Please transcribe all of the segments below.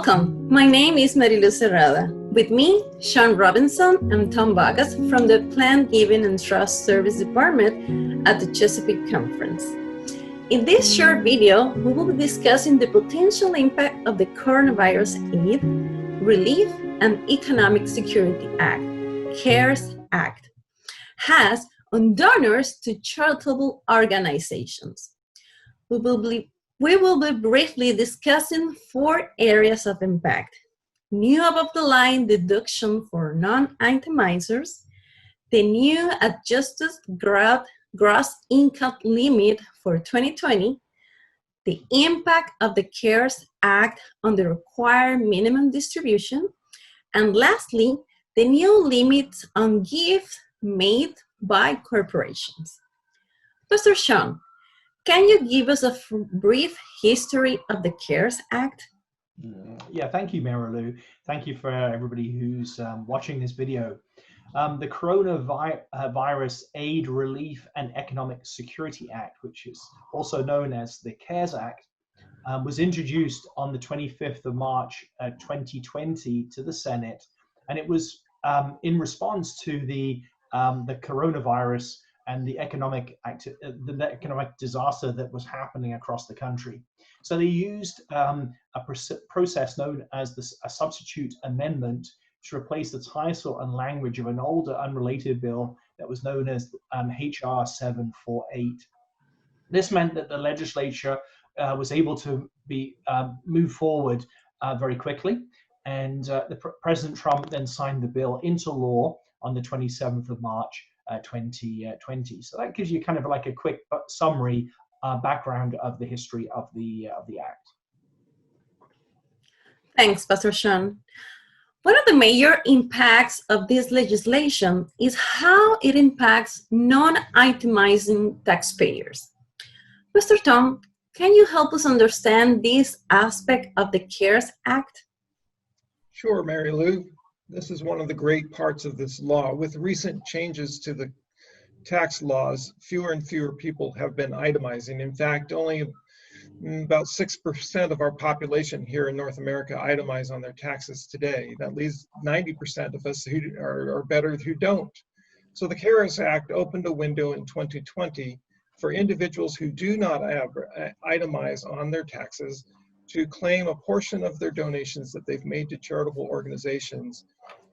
Welcome. My name is Marilu Serrada. With me, Sean Robinson and Tom Vargas from the Planned Giving and Trust Service Department at the Chesapeake Conference. In this short video, we will be discussing the potential impact of the Coronavirus Aid, Relief, and Economic Security Act, CARES Act, has on donors to charitable organizations. We will be briefly discussing 4 areas of impact: new above-the-line deduction for non-itemizers, the new adjusted gross income limit for 2020, the impact of the CARES Act on the required minimum distribution, and lastly, the new limits on gifts made by corporations. Mr. Sean, can you give us a brief history of the CARES Act? Yeah, thank you, Marilu. Thank you for everybody who's watching this video. The Coronavirus Aid, Relief, and Economic Security Act, which is also known as the CARES Act, was introduced on the 25th of March 2020 to the Senate, and it was in response to the coronavirus and the economic disaster that was happening across the country. So they used a process known as a substitute amendment to replace the title and language of an older unrelated bill that was known as HR 748. This meant that the legislature was able to move forward very quickly, and President Trump then signed the bill into law on the 27th of March 2020. So that gives you kind of like a quick summary background of the history of the act. Thanks, Pastor Sean. One of the major impacts of this legislation is how it impacts non-itemizing taxpayers. Mr. Tom, can you help us understand this aspect of the CARES Act? Sure, Mary Lou. This is one of the great parts of this law. With recent changes to the tax laws, fewer and fewer people have been itemizing. In fact, only about 6% of our population here in North America itemize on their taxes today. That leaves 90% of us who are better who don't. So the CARES Act opened a window in 2020 for individuals who do not itemize on their taxes to claim a portion of their donations that they've made to charitable organizations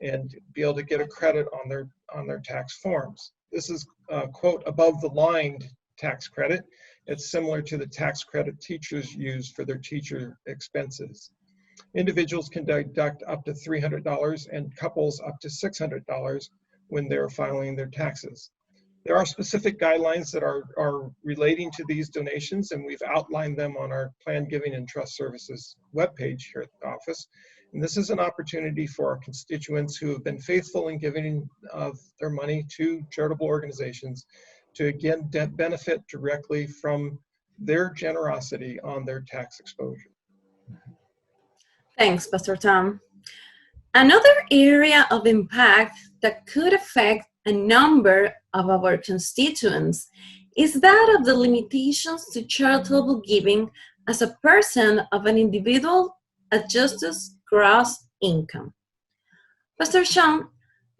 and be able to get a credit on their tax forms. This is quote above the line tax credit. It's similar to the tax credit teachers use for their teacher expenses. Individuals can deduct up to $300 and couples up to $600 when they're filing their taxes. There are specific guidelines that are relating to these donations, and we've outlined them on our Planned Giving and Trust Services webpage here at the office. And this is an opportunity for our constituents who have been faithful in giving of their money to charitable organizations to again benefit directly from their generosity on their tax exposure. Thanks, Pastor Tom. Another area of impact that could affect a number of our constituents is that of the limitations to charitable giving as a percent of an individual adjusted gross income. Pastor Sean,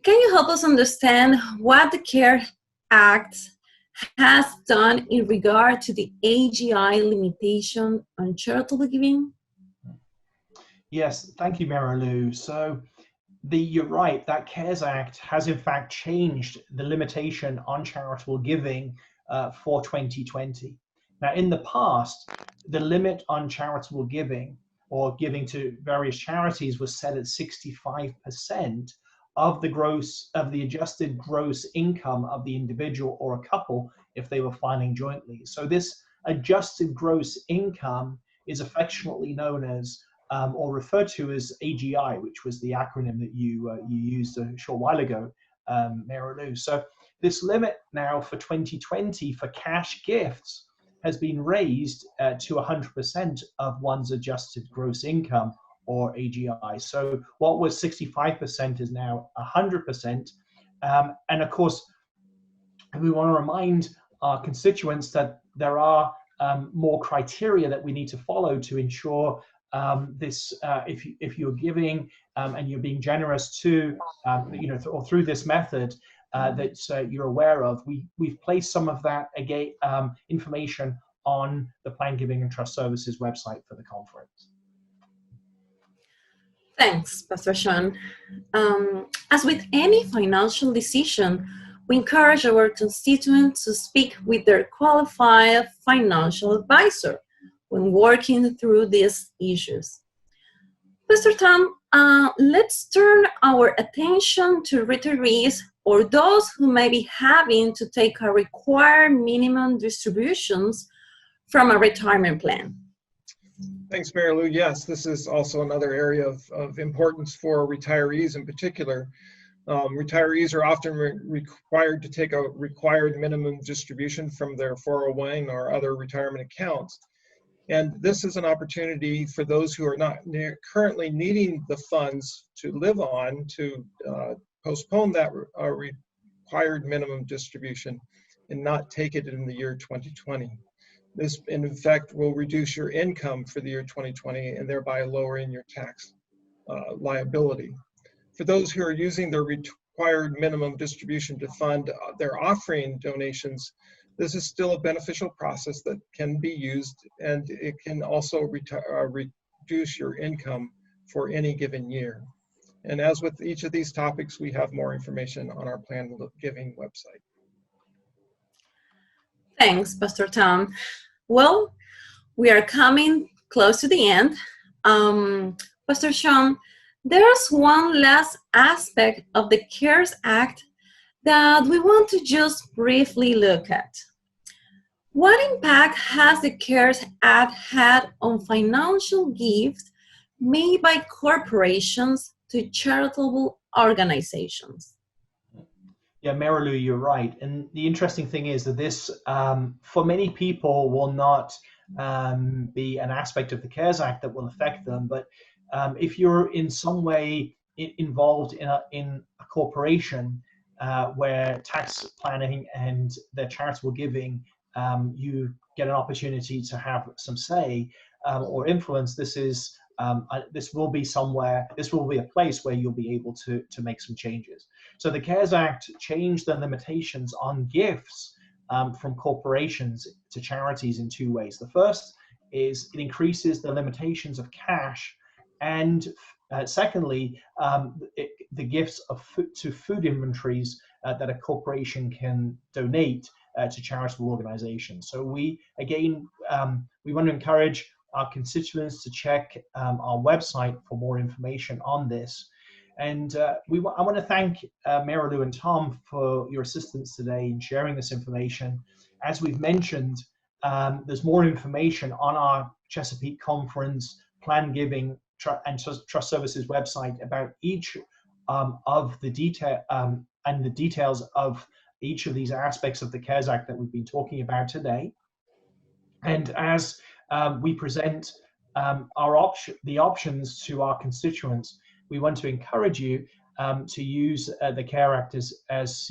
can you help us understand what the CARES Act has done in regard to the AGI limitation on charitable giving? Yes, thank you, Marilu. So you're right, that CARES Act has in fact changed the limitation on charitable giving for 2020. Now, in the past, the limit on charitable giving or giving to various charities was set at 65% of the adjusted gross income of the individual or a couple if they were filing jointly. So this adjusted gross income is affectionately known as or referred to as AGI, which was the acronym that you used a short while ago, Marilu. So this limit now for 2020 for cash gifts has been raised to 100% of one's adjusted gross income, or AGI. So what was 65% is now 100%. And of course, we want to remind our constituents that there are more criteria that we need to follow to ensure if you're giving and you're being generous to or through this method that you're aware of, we've placed some of that again information on the Planned Giving and Trust Services website for the conference. Thanks, Pastor Sean. As with any financial decision, we encourage our constituents to speak with their qualified financial advisor when working through these issues. Pastor Tom, let's turn our attention to retirees or those who may be having to take a required minimum distributions from a retirement plan. Thanks, Mary Lou. Yes, this is also another area of importance for retirees in particular. Retirees are often required to take a required minimum distribution from their 401 or other retirement accounts. And this is an opportunity for those who are not currently needing the funds to live on to postpone that required minimum distribution and not take it in the year 2020. This, in effect, will reduce your income for the year 2020 and thereby lowering your tax liability. For those who are using their required minimum distribution to fund their offering donations, this is still a beneficial process that can be used, and it can also reduce your income for any given year. And as with each of these topics, we have more information on our Planned Giving website. Thanks, Pastor Tom. Well, we are coming close to the end. Pastor Sean, there's one last aspect of the CARES Act that we want to just briefly look at. What impact has the CARES Act had on financial gifts made by corporations to charitable organizations? Yeah, Marilu, you're right. And the interesting thing is that this, for many people, will not be an aspect of the CARES Act that will affect them. But if you're in some way involved in a corporation where tax planning and their charitable giving, you get an opportunity to have some say or influence, this will be a place where you'll be able to make some changes. So the CARES Act changed the limitations on gifts from corporations to charities in two ways. The first is it increases the limitations of cash, and secondly, the gifts of food inventories that a corporation can donate to charitable organizations. So we want to encourage our constituents to check our website for more information on this. And I want to thank Marilu and Tom for your assistance today in sharing this information. As we've mentioned, there's more information on our Chesapeake Conference Planned Giving and Trust Services website about each of the details of each of these aspects of the CARES Act that we've been talking about today. And as we present the options to our constituents, we want to encourage you to use the CARE Act as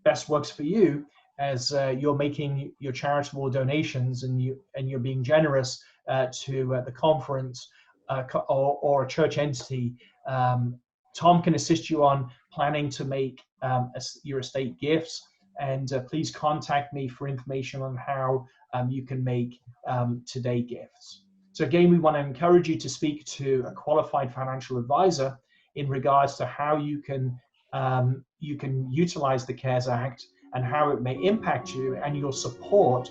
best works for you, as you're making your charitable donations and you're being generous to the conference or a church entity. Tom can assist you on planning to make your estate gifts, and please contact me for information on how you can make today gifts. So again, we want to encourage you to speak to a qualified financial advisor in regards to how you can utilize the CARES Act and how it may impact you and your support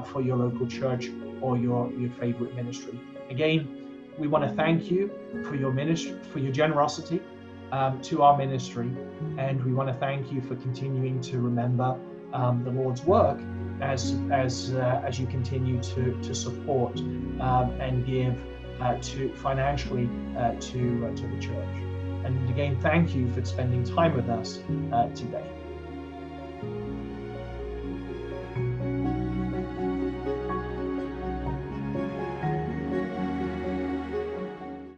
for your local church or your favorite ministry. Again, we want to thank you for your ministry, for your generosity to our ministry, and we want to thank you for continuing to remember the Lord's work as you continue to support and give financially to the church. And again, thank you for spending time with us today.